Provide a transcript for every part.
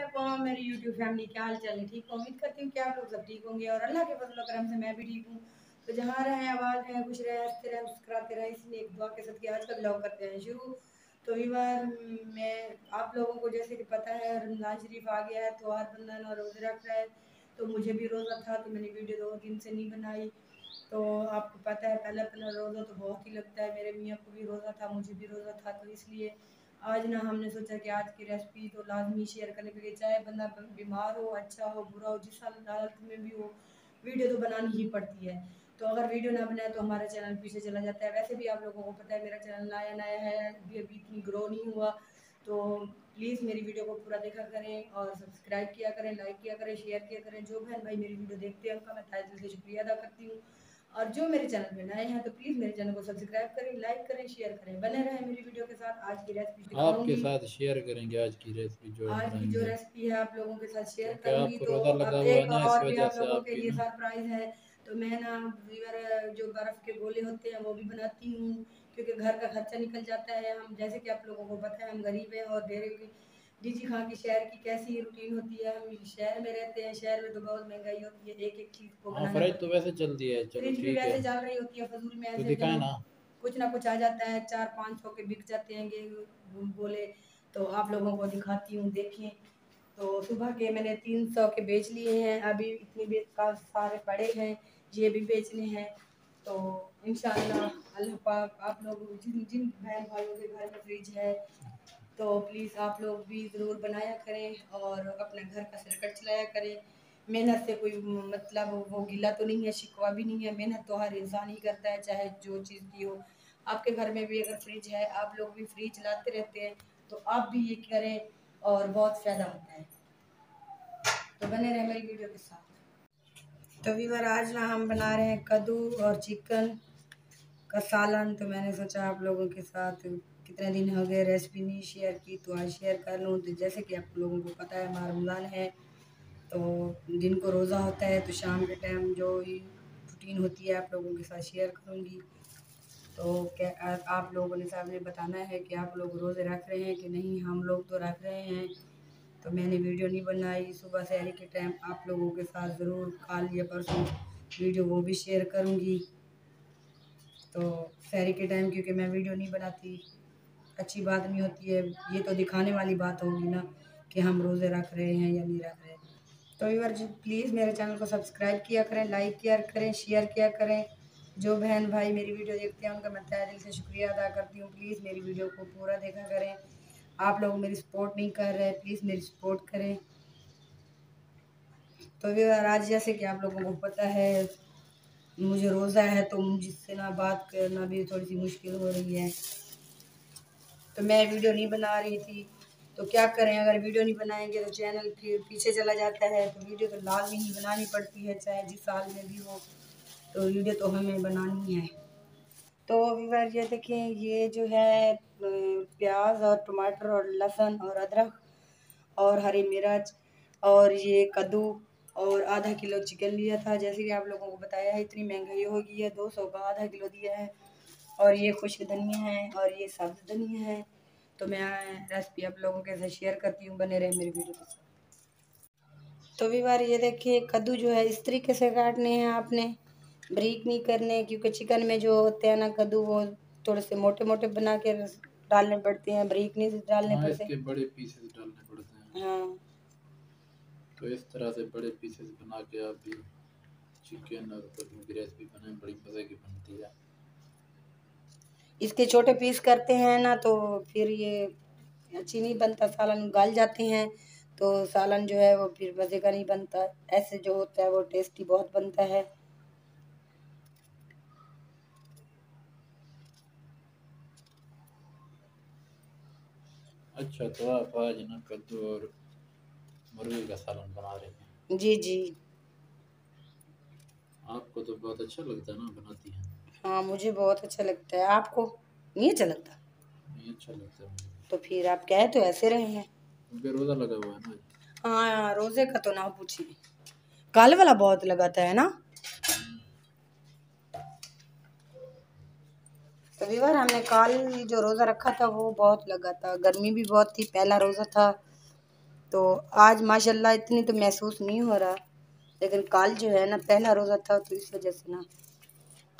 अस्सलाम मेरी YouTube family, क्या हाल चाल है? ठीक हो? उम्मीद करती हूँ कि आप लोग सब ठीक होंगे और अल्लाह के फजल करम से मैं भी ठीक हूँ। तो जहाँ रहे आबाद रहे, खुश रहे, हंसते रहे, मुस्कुराते रहे, इसलिए एक दुआ के साथ कि आज का ब्लॉग करते हैं शुरू। तो ये बार मैं आप लोगों को जैसे कि पता है रमज़ान शरीफ आ गया है, तो हर बंदा ना रोज़े रख रहा है। तो मुझे भी रोज़ा था, तो मैंने वीडियो 2 दिन से नहीं बनाई। तो आपको पता है पहला पहला रोज़ा तो बहुत ही लगता है, मेरे मियाँ को भी रोज़ा था, मुझे भी रोज़ा था, तो इसलिए आज ना हमने सोचा कि आज की रेसिपी तो लाजमी शेयर करने के लिए, चाहे बंदा बीमार हो, अच्छा हो, बुरा हो, जिस हालत में भी हो, वीडियो तो बनानी ही पड़ती है। तो अगर वीडियो ना बनाए तो हमारा चैनल पीछे चला जाता है। वैसे भी आप लोगों को पता है मेरा चैनल नया नया है, अभी अभी इतनी ग्रो नहीं हुआ। तो प्लीज़ मेरी वीडियो को पूरा देखा करें और सब्सक्राइब किया करें, लाइक किया करें, शेयर किया करें। जो बहन भाई मेरी वीडियो देखते हैं उनका मैं तहे दिल से शुक्रिया अदा करती हूँ। और जो मेरे चैनल पे नए हैं तो प्लीज़ मेरे चैनल को सब्सक्राइब करें, लाइक करें, शेयर करें, बने रहें मेरी वीडियो के साथ। आज की रेसिपी आपके दिखाऊंगी, साथ शेयर करेंगे आज की रेसिपी जो आज की जो बनाएंगे, रेसिपी है आप लोगों के साथ शेयर क्योंकि करूंगी। आपको तो रोज़ा लगा अब हुआ है एक ना, इस और भी वजह आप से लोगों के आपकी लिए ना। सरप्राइज है। तो मैं ना वीवर जो बर्फ़ के गोले होते हैं वो भी बनाती हूँ, क्योंकि घर का खर्चा निकल जाता है। हम जैसे कि आप लोगों को पता है हम गरीब हैं और डेरे की डीजी खां की शहर की कैसी रूटीन होती है। हम शहर में रहते हैं, शहर में तो बहुत महंगाई होती है, एक एक चीज़ को हाँ, बनाना फ्रिज तो पड़ता है। वैसे चल दिया है, चलो फ्रिज भी ठीक है। वैसे चल रही होती है, फजूल में तो ऐसे दिखाए दिनों ना। कुछ ना कुछ आ जाता है, 400-500 के बिक जाते हैं बोले। तो आप लोगों को दिखाती हूँ, देखें। तो सुबह के मैंने 300 के बेच लिए हैं, अभी इतने बेच का सारे पड़े हैं, ये भी बेचने हैं। तो इंशाल्लाह अल्लाह पाक आप लोग जिन जिन बहन भाइयों के घर में फ्रिज है तो प्लीज़ आप लोग भी ज़रूर बनाया करें और अपने घर का सर्कट चलाया करें। मेहनत से कोई मतलब वो गिला तो नहीं है, शिकवा भी नहीं है। मेहनत तो हर इंसान ही करता है, चाहे जो चीज़ की हो। आपके घर में भी अगर फ्रिज है, आप लोग भी फ्रिज चलाते रहते हैं, तो आप भी ये करें और बहुत फ़ायदा होता है। तो बने रहे मेरी वीडियो के साथ। तो व्यूअर आज ना हम बना रहे हैं कद्दू और चिकन का सालन। तो मैंने सोचा आप लोगों के साथ कितने दिन हो गए रेसिपी नहीं शेयर की, तो आज शेयर कर लूँ। तो जैसे कि आप लोगों को पता है हमारा रमज़ान है, तो दिन को रोज़ा होता है, तो शाम के टाइम जो रूटीन होती है आप लोगों के साथ शेयर करूँगी। तो क्या आप लोगों ने सामने बताना है कि आप लोग रोज़े रख रहे हैं कि नहीं। हम लोग तो रख रहे हैं, तो मैंने वीडियो नहीं बनाई। सुबह सहरी के टाइम आप लोगों के साथ ज़रूर कल या परसों वीडियो वो भी शेयर करूँगी। तो सहरी के टाइम क्योंकि मैं वीडियो नहीं बनाती, अच्छी बात नहीं होती है। ये तो दिखाने वाली बात होगी ना कि हम रोज़े रख रहे हैं या नहीं रख रहे। तो व्यूअर जी प्लीज़ मेरे चैनल को सब्सक्राइब किया करें, लाइक किया करें, शेयर किया करें। जो बहन भाई मेरी वीडियो देखते हैं उनका मैं तहे दिल से शुक्रिया अदा करती हूँ। प्लीज़ मेरी वीडियो को पूरा देखा करें। आप लोग मेरी सपोर्ट नहीं कर रहे, प्लीज़ मेरी सपोर्ट करें। तो व्यूअर आज जैसे कि आप लोगों को पता है मुझे रोज़ा है, तो मुझसे ना बात करना भी थोड़ी सी मुश्किल हो रही है। तो मैं वीडियो नहीं बना रही थी, तो क्या करें, अगर वीडियो नहीं बनाएंगे तो चैनल फिर पीछे चला जाता है। तो वीडियो तो लाजमी ही बनानी पड़ती है, चाहे जिस साल में भी हो, तो वीडियो तो हमें बनानी है। तो व्यूअर ये देखें, ये जो है प्याज और टमाटर और लहसुन और अदरक और हरी मिर्च और ये कद्दू और आधा किलो चिकन लिया था। जैसे कि आप लोगों को बताया है इतनी महंगाई हो गई है, 200 का आधा किलो दिया है। और ये खुश्क धनिया है और ये सब्ज़ धनिया है। तो मैं रेसिपी आप लोगों के साथ शेयर करती हूँ, बने रहे मेरी वीडियो के साथ। तो भी बार ये देखिए कद्दू जो है इस तरीके से काटने हैं आपने, बारीक नहीं करने, क्योंकि चिकन में जो होते हैं ना कद्दू वो थोड़े से मोटे मोटे बना के डालने पड़ते हैं, बारीक नहीं डालने हाँ, पड़ते। इसके बड़े पीसेस डालने पड़ते हैं। हाँ, तो इस तरह से बड़े पीसेस बना के आप भी चिकन और कद्दू की रेसिपी बनाएं, बड़ी मज़े की बनती है। इसके छोटे पीस करते हैं ना तो फिर ये अच्छी नहीं बनता, सालन गल जाते हैं, तो सालन जो है वो फिर मज़े का नहीं बनता। ऐसे जो होता है वो टेस्टी बहुत बनता है। अच्छा, तो आप आज ना कद्दू और मुर्गे का सालन बना रहे हैं। जी जी। आपको तो बहुत अच्छा लगता है ना, बनाती हैं। हाँ मुझे बहुत अच्छा लगता है, आपको नहीं अच्छा लगता? नहीं, अच्छा लगता है मुझे, तो फिर आप कहे तो ऐसे रहे हैं। क्योंकि रोज़ा लगा हुआ है ना। हाँ रोज़े का तो ना पूछिए, कल वाला बहुत लगाता है ना। तो वीवर हमने कल जो रोज़ा रखा था वो बहुत लगा था, गर्मी भी बहुत थी, पहला रोज़ा था। तो आज माशाल्लाह इतनी तो महसूस नहीं हो रहा, लेकिन कल जो है ना पहला रोज़ा था, तो इस वजह से ना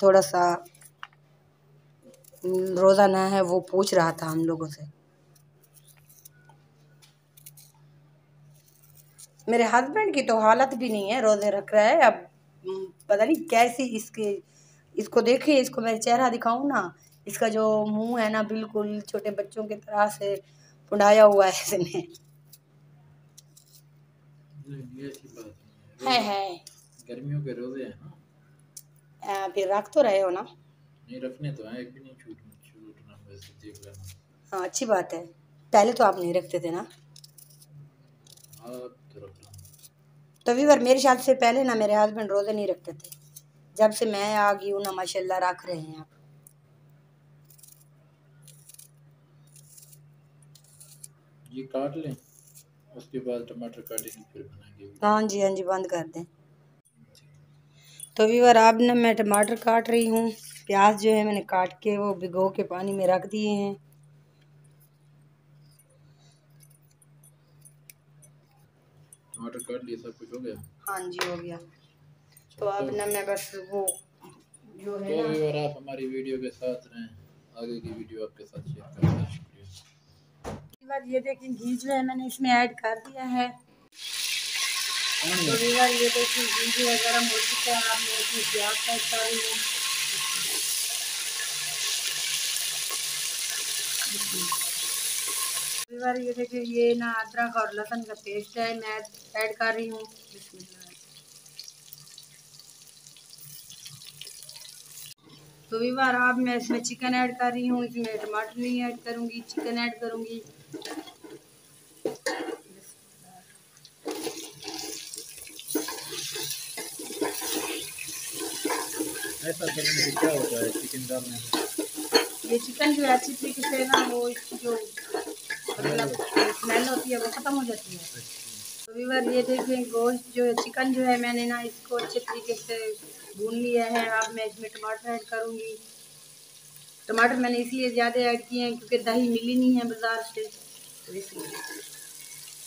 थोड़ा सा रोज़ा ना है वो पूछ रहा था हम लोगों से। मेरे हस्बैंड की तो हालत भी नहीं है, रोज़े रख रहा है। अब पता नहीं कैसी इसको देखिए, इसको मैं चेहरा दिखाऊं ना, इसका जो मुंह है ना बिल्कुल छोटे बच्चों की तरह से फुंडाया हुआ है इसने। ये अच्छी बात नहीं है गर्मियों के रोजे हैं ना। फिर रख तो रहे हो ना? नहीं रखने तो है, एक भी नहीं छूटना, वैसे देख लेना। हाँ अच्छी बात है, पहले तो आप नहीं रखते थे ना? हाँ तो रख लो। तो भी मेरे ख्याल से पहले ना मेरे हस्बैंड रोज़े नहीं रखते थे, जब से मैं आ गई हूँ ना माशाल्लाह रख रहे हैं आप। ये काट लें, उसके बाद टमाटर काटेंगे फिर बनाएंगे। हाँ जी हाँ जी, बंद कर दें। तो व्यूअर अब ना मैं टमाटर काट रही हूँ, प्याज जो है मैंने काट के वो भिगो के पानी में रख दिए हैं। टमाटर काट लिए, सब कुछ हो गया। हाँ जी हो गया। तो अच्छा, अब ना मैं बस वो जो है तो ना, व्यूअर आप हमारी वीडियो के साथ रहें, आगे की वीडियो आपके साथ शेयर करेंगे। शुक्रिया। ये देखिए घी जो है मैंने इसमें ऐड कर दिया है। तो व्यूअर ये देखिए घी जो है गर्म हो चुका है, अब मैं इसमें प्याज ऐड कर रही हूँ। व्यूअर ये देखिए ये ना अदरक और लहसुन का पेस्ट है, मैं ऐड कर रही हूँ। तो व्यूअर अब मैं इसमें चिकन ऐड कर रही हूँ, इसमें टमाटर नहीं ऐड करूँगी, चिकन ऐड करूँगी। ऐसा करने से क्या होता है चिकन डालने से? ये चिकन जो है अच्छी तरीके से ना वो इसकी जो मतलब स्मेल होती है वो ख़त्म हो जाती है। तो व्यूअर ये देखें गोश्त जो है चिकन जो है मैंने ना इसको अच्छे तरीके से भून लिया है। अब मैं इसमें टमाटर ऐड करूँगी। टमाटर मैंने इसलिए ज़्यादा ऐड किए हैं क्योंकि दही मिली नहीं है बाज़ार से, तो इसलिए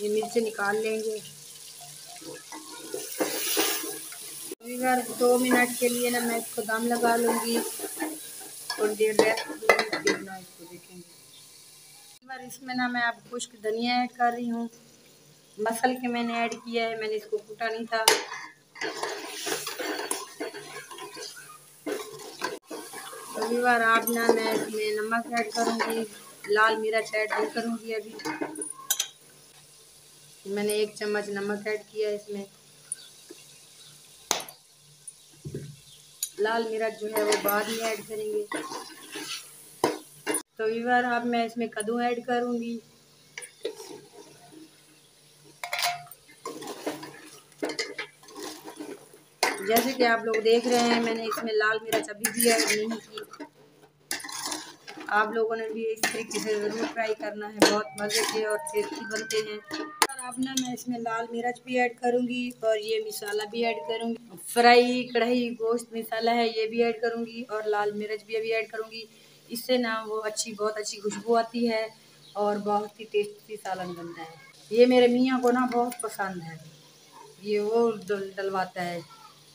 ये मिर्चें निकाल लेंगे। व्यूअर 2 मिनट के लिए ना मैं इसको दम लगा लूँगी, थोड़ी देर रेस्ट दूँगी, फिर ना इसको देखेंगे। व्यूअर इसमें ना मैं अब खुश्क धनिया ऐड कर रही हूँ, मसल के मैंने ऐड किया है, मैंने इसको कूटा नहीं था। तो व्यूअर अब ना मैं इसमें नमक ऐड करूँगी, लाल मिर्च ऐड नहीं करूँगी अभी। मैंने 1 चम्मच नमक ऐड किया है इसमें। लाल मिर्च जो है वो बाद में ऐड करेंगे। तो व्यूअर अब मैं इसमें कद्दू ऐड करूँगी। जैसे कि आप लोग देख रहे हैं मैंने इसमें लाल मिर्च अभी भी ऐड नहीं की। आप लोगों ने भी इस तरीके से ज़रूर ट्राई करना है, बहुत मज़े के और टेस्टी बनते हैं। और अब ना मैं इसमें लाल मिर्च भी ऐड करूँगी और ये मसाला भी ऐड करूँगी। फ्राई कढ़ाई गोश्त मसाला है ये भी ऐड करूँगी और लाल मिर्च भी अभी ऐड करूँगी। इससे ना वो बहुत अच्छी खुशबू आती है और बहुत ही टेस्टी सालन बनता है। ये मेरे मियाँ को ना बहुत पसंद है, ये वो डलवाता है,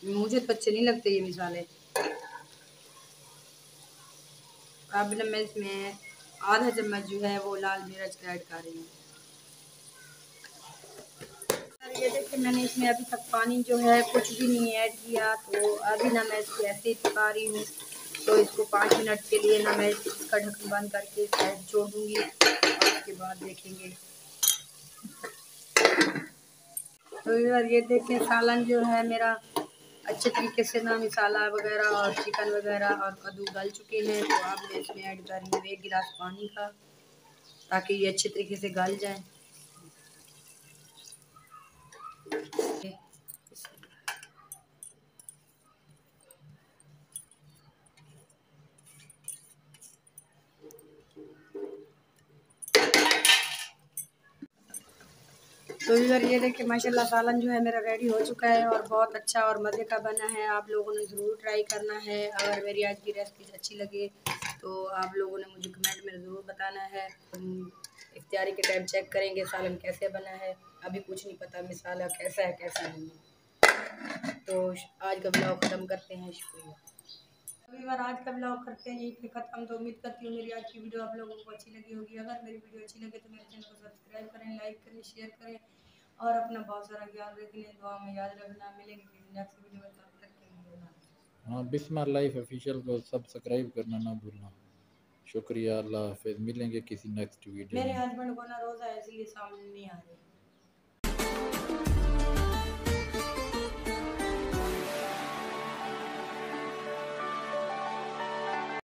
मुझे तो अच्छे नहीं लगते ये मसाले। अब ना मैं इसमें आधा चम्मच जो है वो लाल मिर्च ऐड कर रही हूँ। ये देखिए मैंने इसमें अभी तक पानी जो है कुछ भी नहीं ऐड किया, तो अभी ना मैं इसको ऐसे ही पका रही हूँ। तो इसको 5 मिनट के लिए ना मैं इसका ढक्कन बंद करके साइड छोड़ दूँगी और उसके बाद देखेंगे। तो यार ये देखिए सालन जो है मेरा अच्छे तरीके से ना मसाला वगैरह और चिकन वगैरह और कद्दू गल चुके हैं। तो अब मैं इसमें ऐड कर रही हूँ 1 गिलास पानी का, ताकि ये अच्छे तरीके से गल जाए। तो इधर ये देखिए माशाल्लाह सालन जो है मेरा रेडी हो चुका है और बहुत अच्छा और मज़े का बना है। आप लोगों ने ज़रूर ट्राई करना है। अगर मेरी आज की रेसिपी अच्छी लगे तो आप लोगों ने मुझे कमेंट में ज़रूर बताना है। इफ्तियारी के टाइम चेक करेंगे सालन कैसे बना है। अभी कुछ नहीं पता मसाला कैसा है कैसा नहीं है। तो आज का ब्लॉग ख़त्म करते हैं। शुक्रिया। अभी बार आज का ब्लॉग करते हैं यहीं पे ख़त्म। तो उम्मीद करती हूँ मेरी आज की वीडियो आप लोगों को अच्छी लगी होगी। अगर मेरी वीडियो अच्छी लगे तो मेरे चैनल को सब्सक्राइब करें, लाइक करें, शेयर करें और अपना बहुत सारा ख्याल रखें। दुआ में याद रखना। मिलेंगे किसी नेक्स्ट वीडियो में, तब तक के लिए अल्लाह हाफ़िज़। हाँ, बिस्मिल्लाह लाइफ ऑफिशियल को सब्सक्राइब करना ना भूलना। शुक्रिया, अल्लाह हाफिज़। मिलेंगे किसी नेक्स्ट वीडियो मेरे में। हस्बैंड को ना रोज़ा है इसलिए सामने नहीं आ रहे।